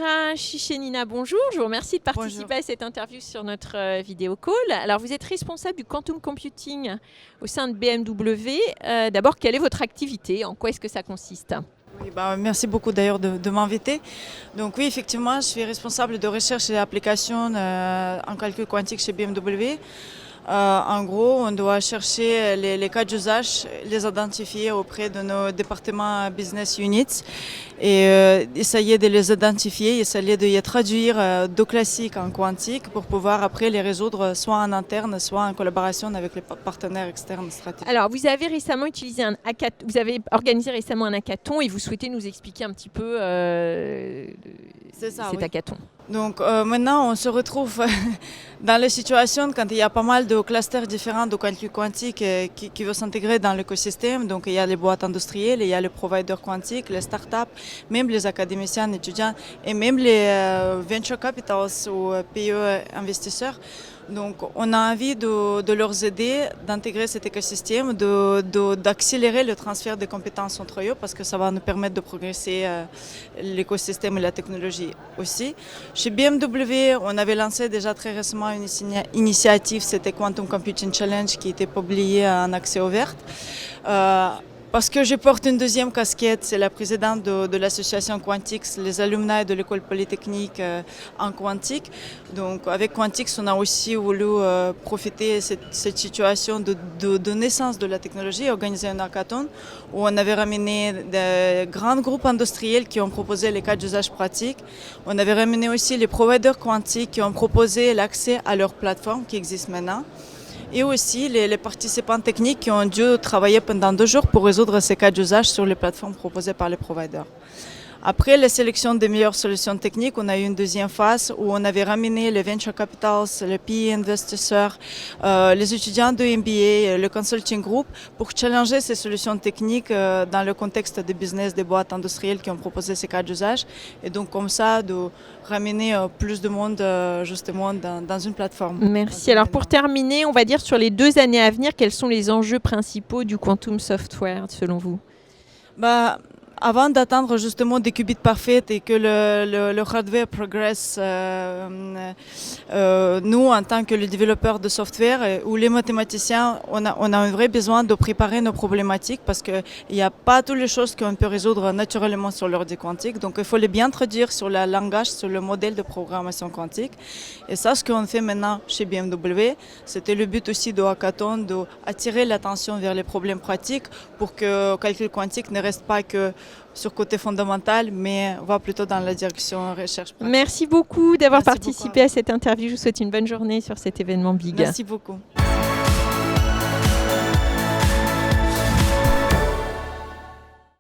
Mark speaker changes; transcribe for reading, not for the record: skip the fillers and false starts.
Speaker 1: Elvira Chichenina, bonjour. Je vous remercie de participer à cette interview sur notre vidéo call. Alors, vous êtes responsable du Quantum Computing au sein de BMW. D'abord, quelle est votre activité? En quoi est-ce que ça consiste?
Speaker 2: Oui, merci beaucoup d'ailleurs de m'inviter. Donc oui, effectivement, je suis responsable de recherche et application en calcul quantique chez BMW. En gros, on doit chercher les cas d'usage, les identifier auprès de nos départements business units et essayer de les identifier, essayer de les traduire de classique en quantique pour pouvoir après les résoudre soit en interne, soit en collaboration avec les partenaires externes stratégiques.
Speaker 1: Alors, vous avez récemment utilisé vous avez organisé récemment un hackathon et vous souhaitez nous expliquer un petit peu cet hackathon.
Speaker 2: Donc maintenant, on se retrouve dans la situation quand il y a pas mal de clusters différents de calcul quantique qui veulent s'intégrer dans l'écosystème. Donc il y a les boîtes industrielles, il y a les providers quantiques, les startups, même les académiciens, étudiants et même les venture capitals ou PE investisseurs. Donc on a envie de leur aider d'intégrer cet écosystème, d'accélérer le transfert des compétences entre eux parce que ça va nous permettre de progresser l'écosystème et la technologie aussi. Chez BMW, on avait lancé déjà très récemment une initiative, c'était Quantum Computing Challenge qui était publiée en accès ouvert. Parce que je porte une deuxième casquette, c'est la présidente de l'association Quantix, les alumni de l'école polytechnique en quantique. Donc avec Quantix, on a aussi voulu profiter de cette situation de naissance de la technologie, organiser un hackathon où on avait ramené des grands groupes industriels qui ont proposé les cas d'usage pratiques. On avait ramené aussi les providers quantiques qui ont proposé l'accès à leur plateforme qui existe maintenant. Et aussi les participants techniques qui ont dû travailler pendant 2 jours pour résoudre ces cas d'usage sur les plateformes proposées par les providers. Après la sélection des meilleures solutions techniques, on a eu une deuxième phase où on avait ramené les venture capitals, les PE investisseurs, les étudiants de MBA, le consulting group pour challenger ces solutions techniques dans le contexte des business des boîtes industrielles qui ont proposé ces cas d'usage. Et donc comme ça, de ramener plus de monde justement dans une plateforme.
Speaker 1: Merci. Alors pour terminer, on va dire sur les 2 années à venir, quels sont les enjeux principaux du quantum software selon vous?
Speaker 2: Avant d'atteindre justement des qubits parfaits et que le hardware progresse, nous, en tant que les développeurs de software ou les mathématiciens, on a un vrai besoin de préparer nos problématiques parce qu'il n'y a pas toutes les choses qu'on peut résoudre naturellement sur l'ordi quantique. Donc, il faut les bien traduire sur le langage, sur le modèle de programmation quantique. Et ça, ce qu'on fait maintenant chez BMW, c'était le but aussi de hackathon, d'attirer l'attention vers les problèmes pratiques pour que le calcul quantique ne reste pas que sur le côté fondamental, mais va plutôt dans la direction recherche pratique.
Speaker 1: Merci beaucoup d'avoir participé à cette interview. Je vous souhaite une bonne journée sur cet événement Big.
Speaker 2: Merci beaucoup.